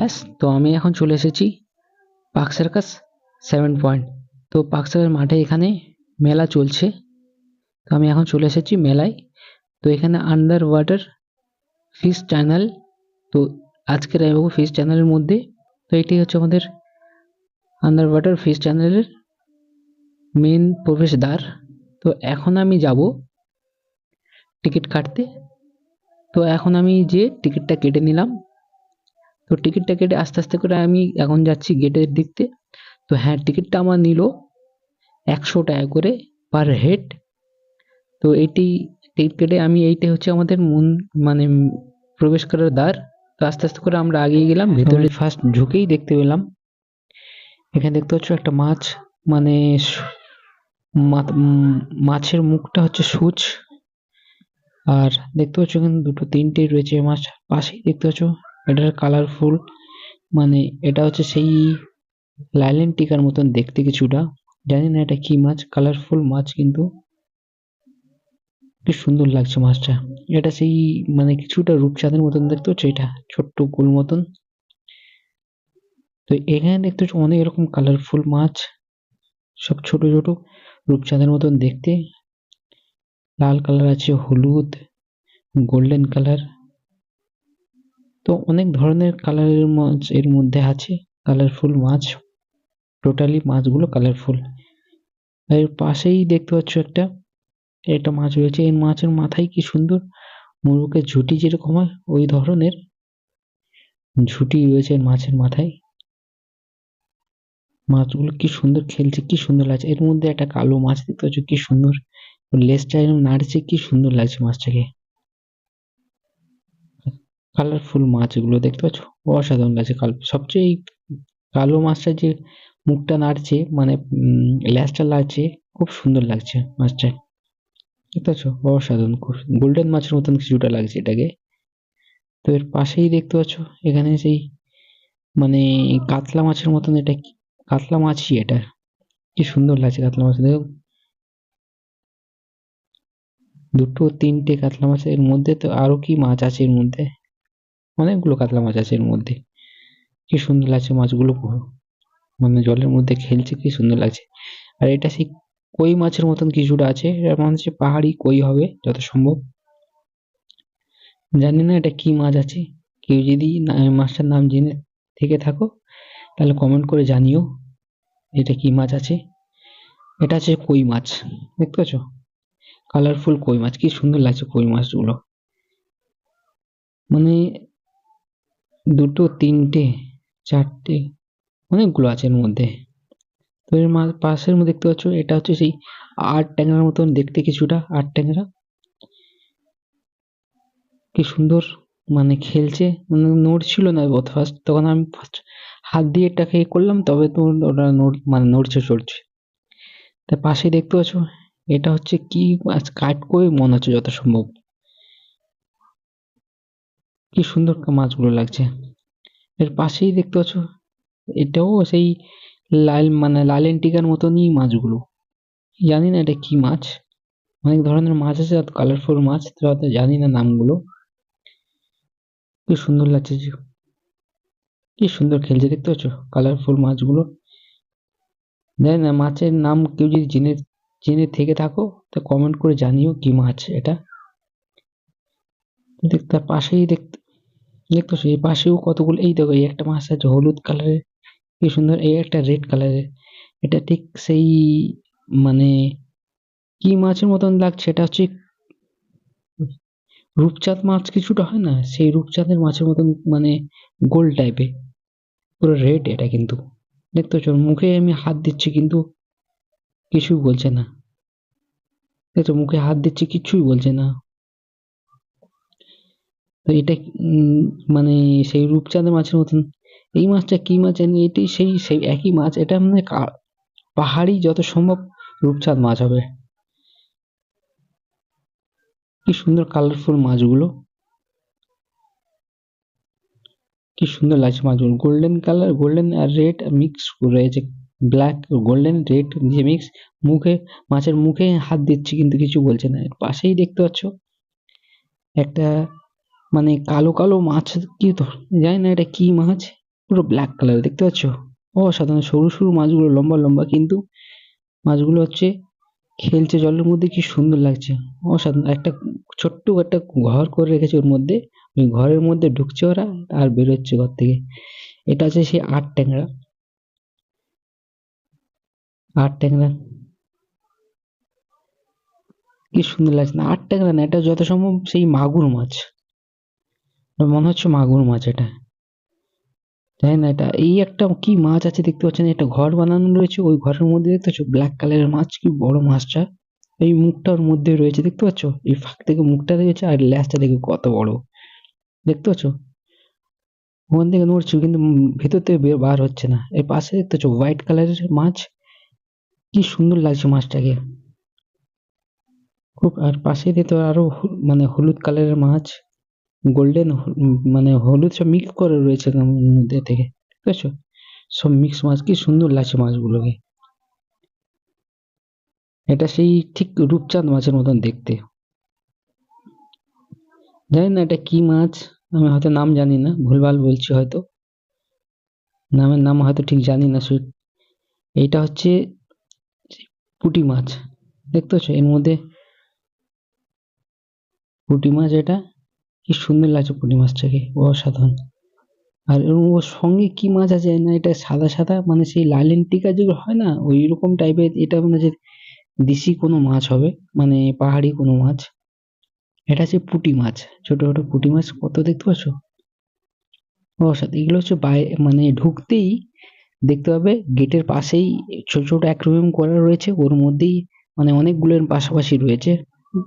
Guys, তো আমি এখন চলে এসেছি পার্ক সার্কাস 7 পয়েন্ট। তো পার্ক সার্কাস মাঠে এখানে মেলা চলছে। তো আমি এখন চলে এসেছি মেলায়। তো এখানে আন্ডার ওয়াটার ফিশ চ্যানেল। তো আজকের আমি ফিশ চ্যানেলের মধ্যে, তো এটি হচ্ছে আমাদের আন্ডার ওয়াটার ফিশ চ্যানেলের মেন প্রবেশদ্বার। তো এখন আমি যাব টিকিট কাটতে। তো এখন আমি যে টিকিটটা কেটে নিলাম। তো টিকিটটা কেটে আস্তে আস্তে করে আমি এখন যাচ্ছি গেটের দিকতে। তো হ্যাঁ, টিকিটটা আমার নিল 100 টাকা করে পার হেড। তো এইটি টিকিট কেটে আমি, এইটাই হচ্ছে আমাদের মানে প্রবেশ করার দ্বার। তো আস্তে আস্তে করে আমরা এগিয়ে গেলাম ভেতরে। ফার্স্ট ঢুকেই দেখতে পেলাম, এখানে দেখতে পাচ্ছ একটা মাছ, মানে মাছের মুখটা হচ্ছে সূচ। আর দেখতে পাচ্ছ এখানে দুটো তিনটে রয়েছে মাছ। পাশেই দেখতে পাচ্ছ এটা কালারফুল, মানে এটা হচ্ছে সেই লাইলেন টিকার মতন দেখতে কিছুটা। জানি না এটা কি মাছ, কালারফুল মাছ, কিন্তু কি সুন্দর লাগছে মাছটা। এটা সেই মানে কিছুটা রূপচাঁদের মতন দেখতে পাচ্ছ, এটা ছোট্ট গোল মতন। তো এখানে দেখতে পাচ্ছ অনেক এরকম কালারফুল মাছ, সব ছোট ছোট রূপচাঁদের মতন দেখতে। লাল কালার আছে, হলুদ, গোল্ডেন কালার। তো অনেক ধরনের কালারের মাছ এর মধ্যে আছে, কালারফুল মাছ। টোটালি মাছগুলো কালারফুল। এর পাশেই দেখতে পাচ্ছ একটা মাছ রয়েছে। এই মাছের মাথায় কি সুন্দর মোরগের ঝুঁটি যেরকম হয়, ওই ধরনের ঝুঁটি রয়েছে মাছের মাথায়। মাছগুলো কি সুন্দর খেলছে, কি সুন্দর লাগছে। এর মধ্যে একটা কালো মাছ দেখতে পাচ্ছ, কি সুন্দর লেজটা এরকম নাড়ছে, কি সুন্দর লাগছে মাছটাকে। কালারফুল মাছগুলো দেখতে পাচ্ছ, অসাধারণ লাগছে। সবচেয়ে কালো মাছটা যে মুখটা নাড়ছে, মানে লেজটা নাড়ছে, খুব সুন্দর লাগছে মাছটা। দেখতে পাচ্ছ, অসাধারণ। খুব গোল্ডেন মাছের মতন কিছুটা লাগছে এটাকে। তো এর পাশেই দেখতে পাচ্ছ এখানে সেই মানে কাতলা মাছের মতন, এটা কাতলা মাছই এটা। কি সুন্দর লাগছে কাতলা মাছ, দেখো দুটো তিনটে কাতলা মাছ এর মধ্যে। তো আরো কি মাছ আছে এর মধ্যে, অনেকগুলো কাতলা মাছ আছে এর মধ্যে। কি সুন্দর লাগছে মাছগুলো, মানে জলের মধ্যে খেলছে, কি সুন্দর লাগছে। আর এটা সেই কই মাছের মতন কিছুটা আছে, এটা মনে হচ্ছে পাহাড়ি কই হবে যত সম্ভব। জানি না এটা কি মাছ আছে। কেউ যদি মাছটার নাম জেনে থেকে থাকো তাহলে কমেন্ট করে জানিও এটা কি মাছ আছে। এটা আছে কই মাছ, দেখতে পাচ্ছ কালারফুল কই মাছ, কি সুন্দর লাগছে কই মাছগুলো। মানে দুটো তিনটে চারটে অনেকগুলো আছে এর মধ্যে। তো এর পাশের মধ্যে দেখতে পাচ্ছ এটা হচ্ছে সেই আট ট্যাংরার মতন দেখতে কিছুটা, আট ট্যাংরা। কি সুন্দর মানে খেলছে, মানে নড়ছিল না ফার্স্ট, তখন আমি ফার্স্ট হাত দিয়ে এটাকে করলাম, তবে তো ওটা মানে নড়ছে চড়ছে। তার পাশে দেখতে পাচ্ছ এটা হচ্ছে কি মাছ, কাঠকই মনে হচ্ছে যত সম্ভব। কি সুন্দর মাছগুলো লাগছে। এর পাশেই দেখতে পাচ্ছ এটাও সেই লাল, মানে লালেন টিকার মতনই মাছগুলো। জানি না এটা কি মাছ, অনেক ধরনের মাছ আছে, কালারফুল মাছ, তো জানি না নামগুলো। কি সুন্দর লাগছে, কি সুন্দর খেলছে, দেখতে পাচ্ছ কালারফুল মাছগুলো। জানি না মাছের নাম কেউ যদি জেনে জেনে থেকে থাকো তা কমেন্ট করে জানিও কি মাছ এটা। তার পাশেই দেখতো সেই পাশেও কতগুলো, এই দেখো এই একটা মাছ আছে হলুদ কালারের, কি সুন্দর। এই একটা রেড কালারের, এটা ঠিক সেই মানে কি মাছের মতন লাগছে, এটা হচ্ছে রূপচাঁদ মাছ কিছুটা হয় না, সেই রূপচাঁদের মাছের মতন, মানে গোল টাইপের, পুরো রেড এটা। কিন্তু দেখতে পাচ্ছ মুখে আমি হাত দিচ্ছি কিন্তু কিছুই বলছে না, দেখছো মুখে হাত দিচ্ছি কিছুই বলছে না। তো এটা মানে সেই রূপচাঁদের মাছের মতন। এই মাছটা কি মাছ জানি, এটি সেই সেই একই মাছ, এটা মানে পাহাড়ি যত সম্ভব রূপচাঁদ মাছ হবে। কি সুন্দর কালারফুল মাছগুলো, কি সুন্দর লাগছে মাছগুলো। গোল্ডেন কালার, গোল্ডেন আর রেড মিক্স রয়েছে, ব্ল্যাক গোল্ডেন রেড যে মিক্স। মুখে মাছের মুখে হাত দিচ্ছি কিন্তু কিছু বলছে না। পাশেই দেখতে পাচ্ছ একটা মানে কালো কালো মাছ, কি তো জানি না এটা কি মাছ। পুরো ব্ল্যাক কালার, দেখতে পাচ্ছ? অসাধারণ, সরু সরু মাছগুলো, লম্বা লম্বা, কিন্তু মাছগুলো হচ্ছে খেলছে জলের মধ্যে, কি সুন্দর লাগছে, অসাধারণ। একটা ছোট্ট একটা ঘর করে রেখেছে ওর মধ্যে, ওই ঘরের মধ্যে ঢুকছে ওরা আর বেরোচ্ছে ঘর থেকে। এটা হচ্ছে সেই আট ট্যাংরা। আট ট্যাংরা কি সুন্দর লাগছে না? আট ট্যাংরা না, এটা যত সম্ভব সেই মাগুর মাছ, আমার মনে হচ্ছে মাগুর মাছ এটা। জানি না এটা, এই একটা কি মাছ আছে দেখতে পাচ্ছেন, একটা ঘর বানানো রয়েছে, ওই ঘরের মধ্যে দেখতে পাচ্ছ ব্ল্যাক কালারের মাছ, কি বড় মাছটা। এই মুখটা ওর মধ্যে রয়েছে, দেখতে পাচ্ছ? এই ফাঁক থেকে মুখটা রয়েছে, আর ল্যাজটা দেখে কত বড়, দেখতে পাচ্ছ? ওখান থেকে নড়ছে কিন্তু ভেতর থেকে বার হচ্ছে না। এর পাশে দেখতে পাচ্ছ হোয়াইট কালারের মাছ, কি সুন্দর লাগছে মাছটাকে খুব। আর পাশে দিয়ে তো আরো মানে হলুদ কালারের মাছ, গোল্ডেন, মানে হলুদ সব মিক্স করে রয়েছে এর মধ্যে থেকে, ঠিক আছে? সব মিক্স মাছ, কি সুন্দর লাগছে মাছগুলোকে। এটা সেই ঠিক রূপচাঁদ মাছের মতন দেখতে। জানি না এটা কি মাছ, আমি হয়তো নাম জানি না, ভুলভাল বলছি হয়তো, নামের নাম হয়তো ঠিক জানি না। এইটা হচ্ছে পুঁটি মাছ, দেখতে পাচ্ছ? এর মধ্যে পুঁটি মাছ এটা, কি সুন্দর লাগছে পুঁটি মাছটাকে, অসাধারণ। আর ওর সঙ্গে কি মাছ আছে না, এটা সাদা সাদা, মানে সেই লালেন টিকা যেগুলো হয় না, ওই রকম টাইপের। এটা মানে যে দেশি কোনো মাছ হবে, মানে পাহাড়ি কোনো মাছ। এটা হচ্ছে পুঁটি মাছ, ছোট ছোট পুঁটি মাছ, কত দেখতে পাচ্ছ? অসাধারণ। এগুলো হচ্ছে মানে ঢুকতেই দেখতে পাবে, গেটের পাশেই ছোট ছোট অ্যাকুয়ারিয়াম করা রয়েছে, ওর মধ্যেই মানে অনেকগুলো পাশাপাশি রয়েছে।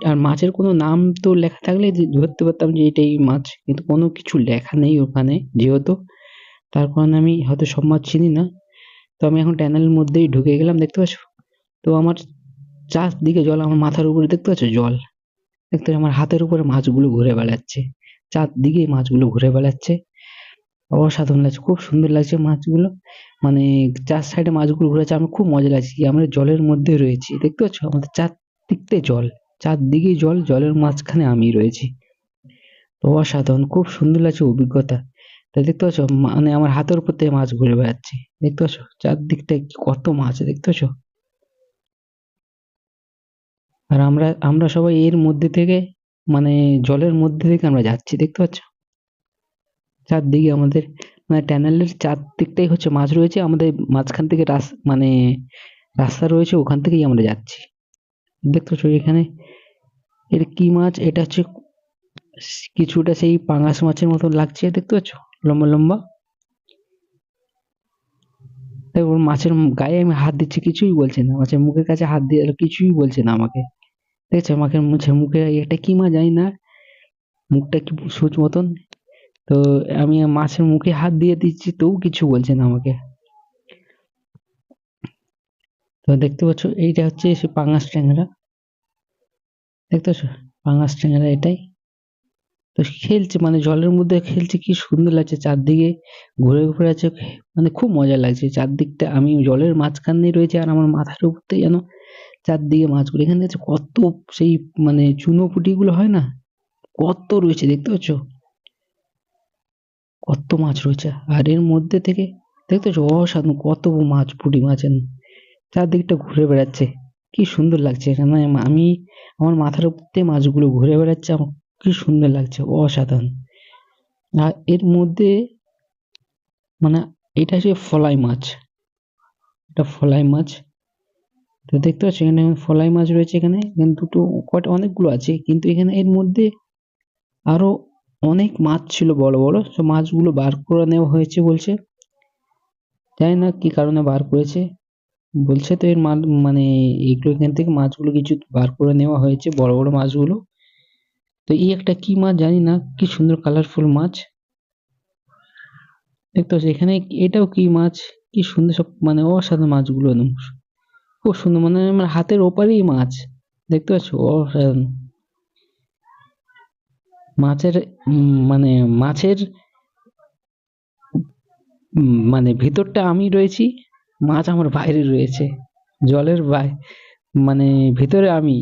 আর মাছের কোনো নাম তো লেখা থাকলে ধরতে পারতাম যে এটাই মাছ, কিন্তু কোনো কিছু লেখা নেই ওখানে যেহেতু, তার কারণে আমি হয়তো সব মাছ চিনি না। তো আমি এখন টানেলের মধ্যেই ঢুকে গেলাম, দেখতে পাচ্ছ? তো আমার চারদিকে জল, আমার মাথার উপরে দেখতে পাচ্ছ জল, দেখতে পাচ্ছ? আমার হাতের উপরে মাছগুলো ঘুরে বেড়াচ্ছে, চারদিকে মাছগুলো ঘুরে বেড়াচ্ছে, অসাধারণ লাগছে, খুব সুন্দর লাগছে মাছগুলো। মানে চার সাইডে মাছগুলো ঘুরে আছে, আমার খুব মজা লাগছে কি আমরা জলের মধ্যে রয়েছি, দেখতে পাচ্ছ? আমাদের চারদিকতে জল, চারদিকেই জল, জলের মাঝখানে আমি রয়েছি। তো অসাধারণ, খুব সুন্দর লাগছে অভিজ্ঞতা। তাই দেখতে পাচ্ছ, মানে আমার হাতের উপর থেকে মাছ ঘুরে বেড়াচ্ছে, দেখতে পাচ্ছ? চারদিকটা কত মাছ, দেখতে পাচ্ছ? আর আমরা আমরা সবাই এর মধ্যে থেকে, মানে জলের মধ্যে থেকে আমরা যাচ্ছি, দেখতে পাচ্ছ? চারদিকে আমাদের মানে টানেলের চারদিকটাই হচ্ছে মাছ রয়েছে, আমাদের মাঝখান থেকে মানে রাস্তা রয়েছে, ওখান থেকেই আমরা যাচ্ছি, দেখতে পাচ্ছ? এখানে এটা কি মাছ, এটা হচ্ছে কিছুটা সেই পাঙাশ মাছের মতো লাগছে, দেখতে পাচ্ছ? লম্বা লম্বা। তাই ওর মাছের গায়ে আমি হাত দিচ্ছি, কিছুই বলছে না, মাছের মুখের কাছে হাত দিয়ে কিছুই বলছে না আমাকে, দেখছো? আমাকে মুছে মুখে, এটা কি মাছ জানি না, মুখটা কি সূচ মতন। তো আমি মাছের মুখে হাত দিয়ে দিচ্ছি, তবু কিছু বলছে না আমাকে। তো দেখতে পাচ্ছ এইটা হচ্ছে সে পাঙাশ ট্যাংরা, দেখতে পাচ্ছ? পাঙাশ ট্যাংরা এটাই। তো খেলছে, মানে জলের মধ্যে খেলছে, কি সুন্দর লাগছে, চারদিকে ঘুরে ঘুরে আছে, মানে খুব মজা লাগছে। চারদিকটা আমি জলের মাঝখানে রয়েছে, আর আমার মাথার উপর থেকে যেন চারদিকে মাছগুলো, এখানে আছে কত সেই মানে চুনো পুঁটি গুলো হয় না, কত রয়েছে, দেখতে পাচ্ছ? কত মাছ রয়েছে, আর এর মধ্যে থেকে দেখতে পাচ্ছ অসাধারণ কত মাছ, পুঁটি মাছ চারদিকটা ঘুরে বেড়াচ্ছে, কি সুন্দর লাগছে এখানে। আমি আমার মাথার উপর দিয়ে মাছগুলো ঘুরে বেড়াচ্ছে, আমার কি সুন্দর লাগছে, অসাধারণ। আর এর মধ্যে মানে এটা হচ্ছে ফলাই মাছ, এটা ফলাই মাছ। তো দেখতে পাচ্ছ এখানে ফলাই মাছ রয়েছে, এখানে এখানে দুটো, কয়টা, অনেকগুলো আছে, কিন্তু এখানে এর মধ্যে আরো অনেক মাছ ছিল বড় বড়, সব মাছগুলো বার করে নেওয়া হয়েছে বলছে, জানি না কি কারণে বার করেছে। বলছে তো এর মানে এগুলো এখান থেকে মাছগুলো কিছু বার করে নেওয়া হয়েছে, বড় বড় মাছগুলো। তো এই একটা কি মাছ জানি না, কি সুন্দর কালারফুল মাছ, দেখতে পাচ্ছ? এখানে এটাও কি মাছ, কি সুন্দর সব, মানে অসাধারণ মাছগুলো একদম খুব সুন্দর, মানে আমার হাতের ওপারেই মাছ, দেখতে পাচ্ছ? অসাধারণ মাছের মানে মাছের মানে ভিতরটা আমি রয়েছি, মাছ আমার বাইরে রয়েছে, জলের মানে ভিতরে আমি,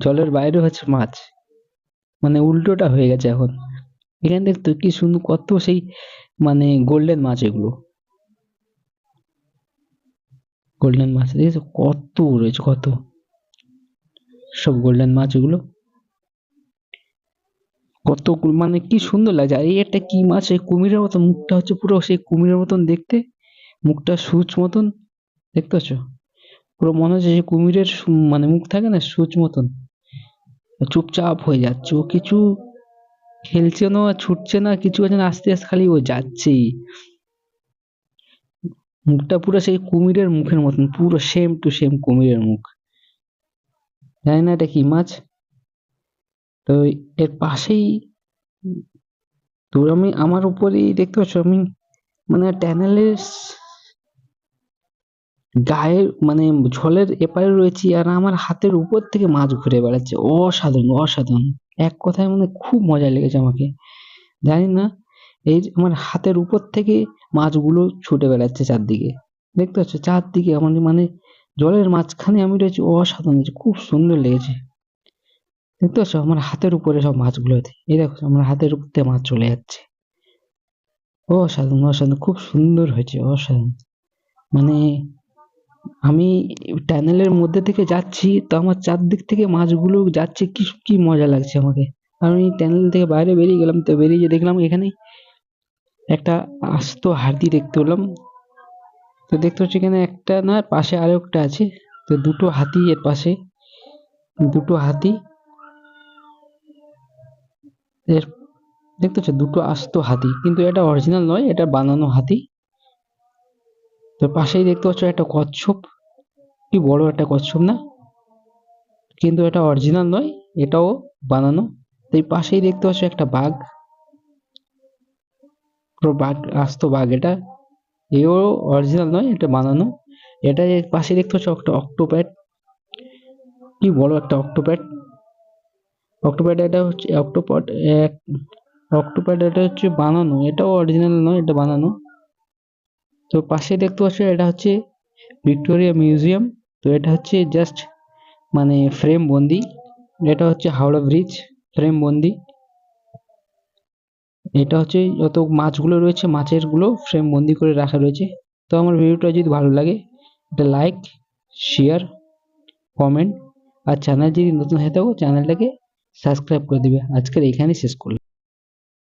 জলের বাইরে হচ্ছে মাছ, মানে উল্টোটা হয়ে গেছে এখন। এখানে দেখতো কি সুন্দর কত সেই মানে গোল্ডেন মাছ, এগুলো গোল্ডেন মাছ দেখেছো কত রয়েছে, কত সব গোল্ডেন মাছ এগুলো, কত মানে কি সুন্দর লাগছে। আর এই একটা কি মাছ, এই কুমিরের মতন মুখটা হচ্ছে পুরো সেই কুমিরের মতন দেখতে, মুখটা সূচ মতন, দেখতে পাচ্ছ পুরো মনে হচ্ছে যে কুমিরের মানে মুখ থাকে না সূচ মতন, চুপচাপ হয়ে যাচ্ছে, ও কিছু খেলছে না, ছুটছে না, কিছু আছে না, আস্তে আস্তে খালি ও যাচ্ছেই। মুখটা পুরো সেই কুমিরের মুখের মতন, পুরো সেম টু সেম কুমিরের মুখ। জানি না এটা কি মাছ। তো এর পাশেই তো আমি আমার উপরেই দেখতে পাচ্ছ আমি মানে ট্যানেলের গায়ে মানে জলের এপারে রয়েছি, আর আমার হাতের উপর থেকে মাছ ঘুরে বেড়াচ্ছে, অসাধারণ অসাধারণ। এক কথায় মানে খুব মজা লেগেছে আমাকে। জানি না এই যে আমার হাতের উপর থেকে মাছগুলো ছুটে বেড়াচ্ছে চারদিকে, দেখতে পাচ্ছ চারদিকে আমার মানে জলের মাঝখানে আমি রয়েছি, অসাধারণ লাগছে, খুব সুন্দর লেগেছে। দেখতে পাচ্ছ আমার হাতের উপরে সব মাছগুলো, এই দেখো আমার হাতের উপর দিয়ে মাছ চলে যাচ্ছে, অসাধারণ অসাধারণ, খুব সুন্দর হয়েছে, অসাধারণ। মানে আমি টানেলের মধ্যে থেকে যাচ্ছি, তো আমার চারদিক থেকে মাছগুলো যাচ্ছে, কি কি মজা লাগছে আমাকে। আমি টানেল থেকে বাইরে বেরিয়ে গেলাম, তো বেরিয়ে গিয়ে দেখলাম এখানে একটা আস্ত হাতি দেখতে পেলাম। তো দেখতে পাচ্ছি এখানে একটা না, পাশে আরো একটা আছে। তো দুটো হাতি এর পাশে, দুটো হাতি এর, দেখতে পাচ্ছ দুটো আস্ত হাতি, কিন্তু এটা অরিজিনাল নয়, এটা বানানো হাতি। তো পাশেই দেখতে পাচ্ছ একটা কচ্ছপ, কি বড় একটা কচ্ছপ না, কিন্তু এটা অরিজিনাল নয়, এটাও বানানো। তো এই পাশেই দেখতে পাচ্ছ একটা বাঘ, পুরো বাঘ, আস্ত বাঘ এটা, এও অরিজিনাল নয়, এটা বানানো। এটা এর পাশে দেখতে পাচ্ছ একটা অক্টোপ্যাড, কি বড় একটা অক্টোপ্যাড। অক্টোপ্যাড এটা হচ্ছে অক্টোপড, এক অক্টোপ্যাড এটা হচ্ছে বানানো, এটাও অরিজিনাল নয়, এটা বানানো। তো পাশে দেখতে পাচ্ছ এটা হচ্ছে ভিক্টোরিয়া মিউজিয়াম। তো এটা হচ্ছে জাস্ট মানে ফ্রেম বন্দি, এটা হচ্ছে হাওড়া ব্রিজ ফ্রেম বন্দি। এটা হচ্ছে যত মাছগুলো রয়েছে, মাছের গুলো ফ্রেম বন্দি করে রাখা রয়েছে। তো আমার ভিডিওটা যদি ভালো লাগে এটা লাইক, শেয়ার, কমেন্ট, আর চ্যানেল যদি নতুন হয়ে থাকো চ্যানেলটাকে সাবস্ক্রাইব করে দিবে। আজকের এখানেই শেষ করলাম।